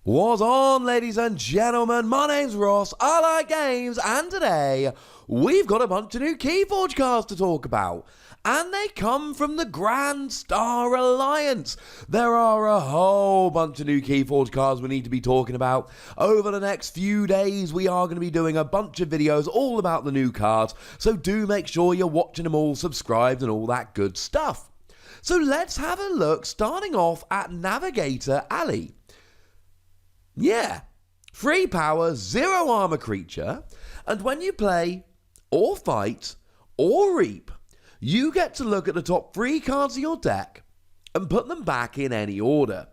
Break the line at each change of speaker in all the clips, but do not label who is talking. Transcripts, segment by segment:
What's on, ladies and gentlemen? My name's Ross, I like games, and today we've got a bunch of new Keyforge cards to talk about. And they come from the Grand Star Alliance. There are a whole bunch of new Keyforge cards we need to be talking about. Over the next few days, we are going to be doing a bunch of videos all about the new cards. So do make sure you're watching them all, subscribed, and all that good stuff. So let's have a look, starting off at Navigator Ali. Yeah, 3 power, 0 armor creature, and when you play, or fight, or reap, you get to look at the top 3 cards of your deck and put them back in any order.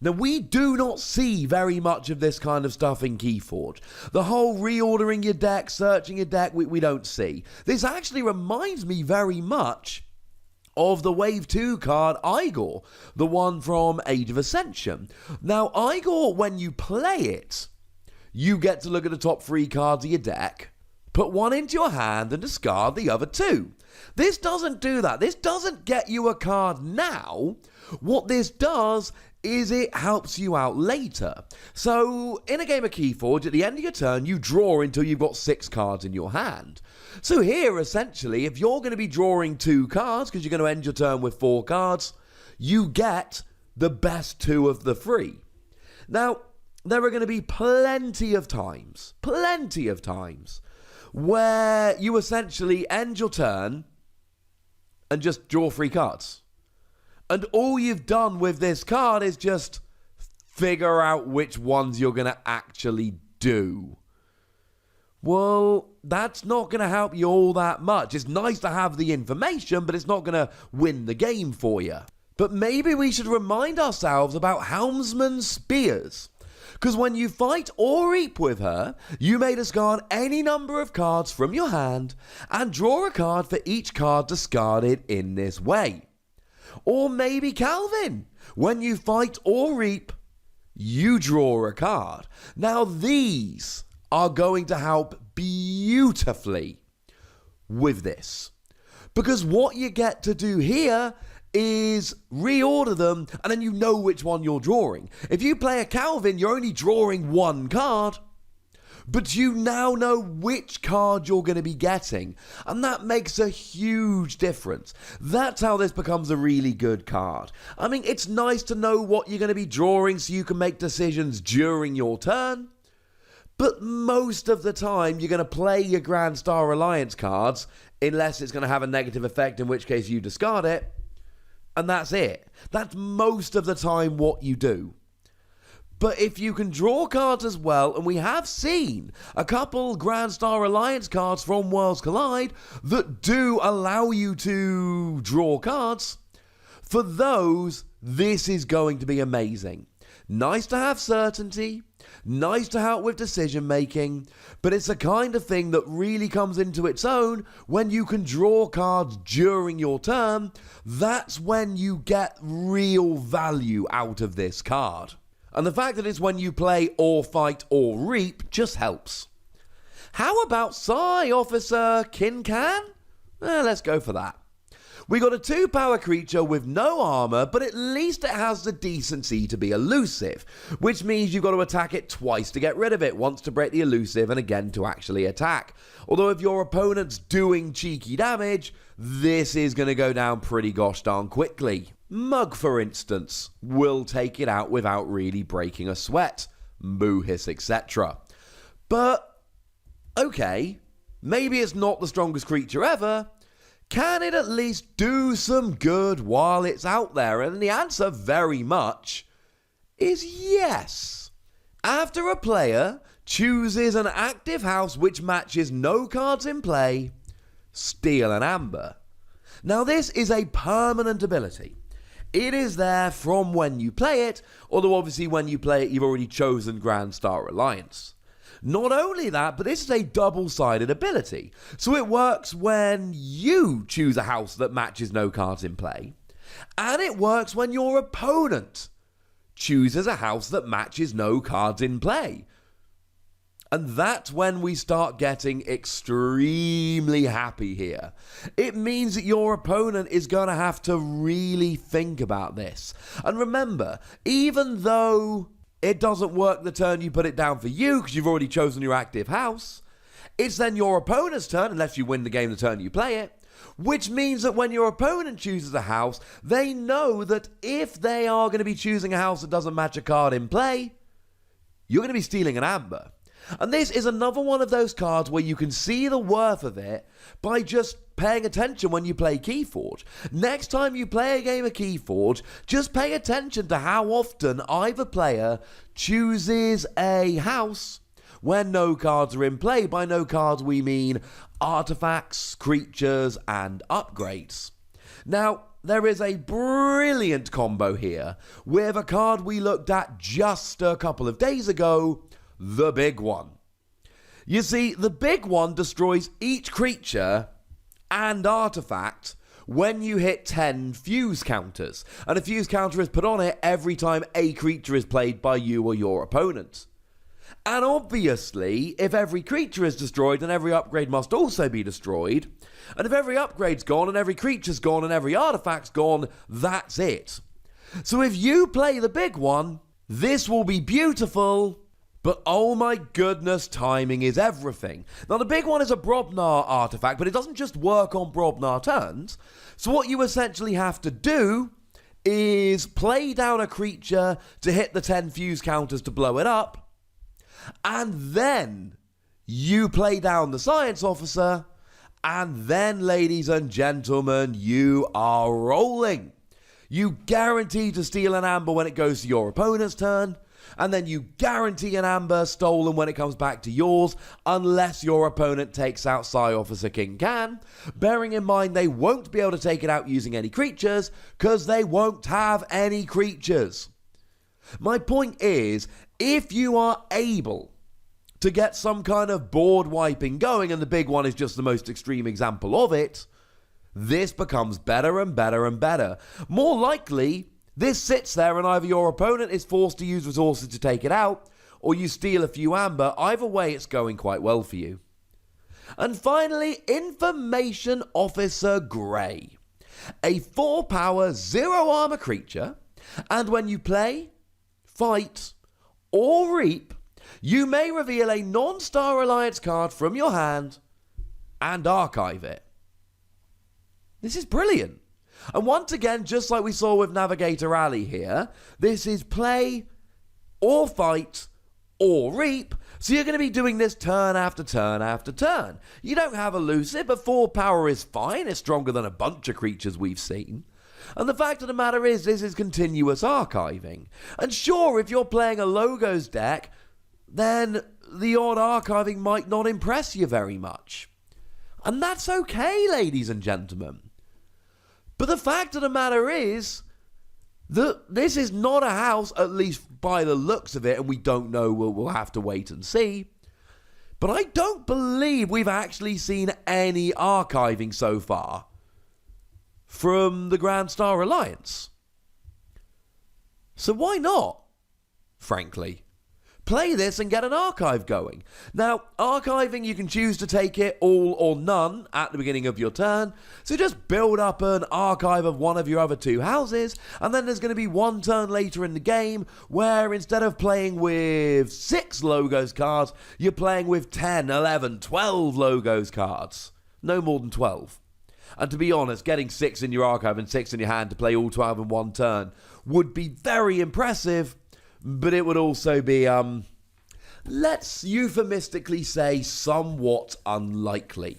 Now, we do not see very much of this kind of stuff in Keyforge. The whole reordering your deck, searching your deck, we don't see. This actually reminds me very much of the Wave 2 card Igor, the one from Age of Ascension. Now, Igor, when you play it, you get to look at the top 3 cards of your deck, put one into your hand and discard the other 2. This doesn't do that. This doesn't get you a card now. What this does is it helps you out later. So, in a game of Keyforge, at the end of your turn, you draw until you've got 6 cards in your hand. So here, essentially, if you're going to be drawing 2 cards, because you're going to end your turn with 4 cards, you get the best 2 of the 3. Now, there are going to be plenty of times, where you essentially end your turn and just draw 3 cards. And all you've done with this card is just figure out which ones you're going to actually do. Well, that's not going to help you all that much. It's nice to have the information, but it's not going to win the game for you. But maybe we should remind ourselves about Helmsman's Spears. Because when you fight or reap with her, you may discard any number of cards from your hand and draw a card for each card discarded in this way. Or maybe Calvin. When you fight or reap, you draw a card. Now these are going to help beautifully with this. Because what you get to do here is reorder them, and then you know which one you're drawing. If you play a Calvin, you're only drawing 1 card, but you now know which card you're going to be getting, and that makes a huge difference. That's how this becomes a really good card. I mean, it's nice to know what you're going to be drawing so you can make decisions during your turn, but most of the time you're going to play your Grand Star Alliance cards, unless it's going to have a negative effect, in which case you discard it. And that's it. That's most of the time what you do. But if you can draw cards as well, and we have seen a couple Grand Star Alliance cards from Worlds Collide that do allow you to draw cards, for those, this is going to be amazing. Nice to have certainty, nice to help with decision making, but it's the kind of thing that really comes into its own when you can draw cards during your turn. That's when you get real value out of this card. And the fact that it's when you play or fight or reap just helps. How about Psi Officer Qincan? Let's go for that. We got a 2 power creature with no armor, but at least it has the decency to be elusive, which means you've got to attack it twice to get rid of it, once to break the elusive and again to actually attack. Although if your opponent's doing cheeky damage, this is going to go down pretty gosh darn quickly. Mug, for instance, will take it out without really breaking a sweat. Moo hiss, etc. But, okay, maybe it's not the strongest creature ever. Can it at least do some good while it's out there? And the answer very much is yes. After a player chooses an active house which matches no cards in play, Steel and Amber. Now this is a permanent ability. It is there from when you play it, although obviously when you play it you've already chosen Grand Star Alliance. Not only that, but this is a double-sided ability. So it works when you choose a house that matches no cards in play, and it works when your opponent chooses a house that matches no cards in play. And that's when we start getting extremely happy here. It means that your opponent is going to have to really think about this. And remember, even though it doesn't work the turn you put it down for you because you've already chosen your active house. It's then your opponent's turn, unless you win the game the turn you play it, which means that when your opponent chooses a house, they know that if they are going to be choosing a house that doesn't match a card in play, you're going to be stealing an amber. And this is another one of those cards where you can see the worth of it by just paying attention when you play Keyforge. Next time you play a game of Keyforge, just pay attention to how often either player chooses a house when no cards are in play. By no cards we mean artifacts, creatures, and upgrades. Now, there is a brilliant combo here with a card we looked at just a couple of days ago, the Big One. You see, the Big One destroys each creature and artifact when you hit 10 fuse counters, and a fuse counter is put on it every time a creature is played by you or your opponent. And obviously, if every creature is destroyed, then every upgrade must also be destroyed. And if every upgrade's gone, and every creature's gone, and every artifact's gone, that's it. So if you play the Big One, this will be beautiful, but oh my goodness, timing is everything. Now, the Big One is a Brobnar artifact, but it doesn't just work on Brobnar turns. So what you essentially have to do is play down a creature to hit the 10 fuse counters to blow it up, and then you play down the Science Officer, and then, ladies and gentlemen, you are rolling. You guarantee to steal an amber when it goes to your opponent's turn, and then you guarantee an amber stolen when it comes back to yours, unless your opponent takes out Sci Officer Qincan, bearing in mind they won't be able to take it out using any creatures, because they won't have any creatures. My point is, if you are able to get some kind of board wiping going, and the Big One is just the most extreme example of it, this becomes better and better and better. More likely, this sits there and either your opponent is forced to use resources to take it out, or you steal a few amber. Either way, it's going quite well for you. And finally, Information Officer Grey. A 4-power, 0-armor creature, and when you play, fight, or reap, you may reveal a non-Star Alliance card from your hand and archive it. This is brilliant. And once again, just like we saw with Navigator Ali here, this is play or fight or reap. So you're going to be doing this turn after turn after turn. You don't have elusive, but 4 power is fine. It's stronger than a bunch of creatures we've seen. And the fact of the matter is, this is continuous archiving. And sure, if you're playing a logos deck, then the odd archiving might not impress you very much. And that's okay, ladies and gentlemen. But the fact of the matter is that this is not a house, at least by the looks of it, and we don't know, we'll have to wait and see. But I don't believe we've actually seen any archiving so far from the Grand Star Alliance. So why not, frankly? Play this and get an archive going. Now, archiving, you can choose to take it all or none at the beginning of your turn. So just build up an archive of one of your other 2 houses, and then there's going to be one turn later in the game where instead of playing with 6 logos cards, you're playing with 10, 11, 12 logos cards. No more than 12. And to be honest, getting 6 in your archive and 6 in your hand to play all 12 in one turn would be very impressive, but it would also be, let's euphemistically say, somewhat unlikely.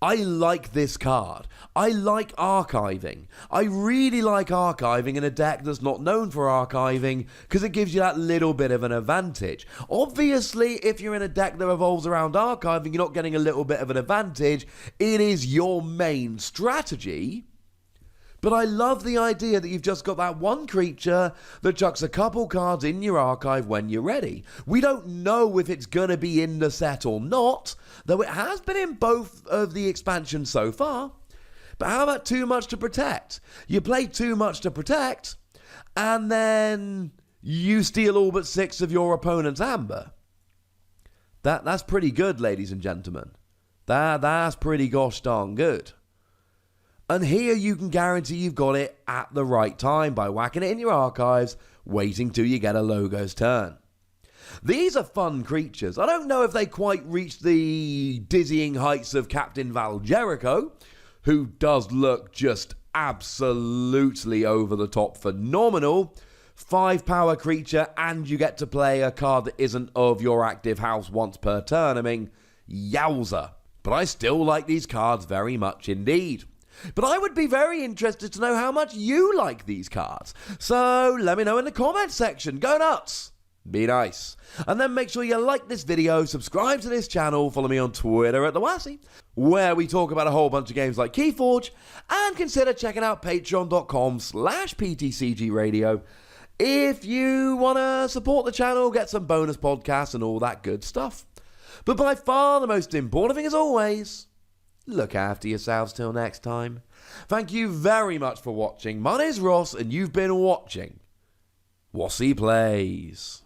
I like this card. I like archiving. I really like archiving in a deck that's not known for archiving, because it gives you that little bit of an advantage. Obviously, if you're in a deck that revolves around archiving, you're not getting a little bit of an advantage. It is your main strategy. But I love the idea that you've just got that one creature that chucks a couple cards in your archive when you're ready. We don't know if it's going to be in the set or not, though it has been in both of the expansions so far. But how about Too Much to Protect? You play Too Much to Protect, and then you steal all but 6 of your opponent's amber. That's pretty good, ladies and gentlemen. That's pretty gosh darn good. And here you can guarantee you've got it at the right time by whacking it in your archives waiting till you get a Logo's turn. These are fun creatures. I don't know if they quite reach the dizzying heights of Captain Val Jericho, who does look just absolutely over the top phenomenal. 5 power creature, and you get to play a card that isn't of your active house once per turn. I mean, yowza. But I still like these cards very much indeed. But I would be very interested to know how much you like these cards. So let me know in the comments section. Go nuts. Be nice. And then make sure you like this video, subscribe to this channel, follow me on Twitter at the Wossy, where we talk about a whole bunch of games like Keyforge, and consider checking out patreon.com/PTCGradio if you want to support the channel, get some bonus podcasts and all that good stuff. But by far the most important thing, as always, look after yourselves till next time. Thank you very much for watching. My name is Ross, and you've been watching Wossy Plays.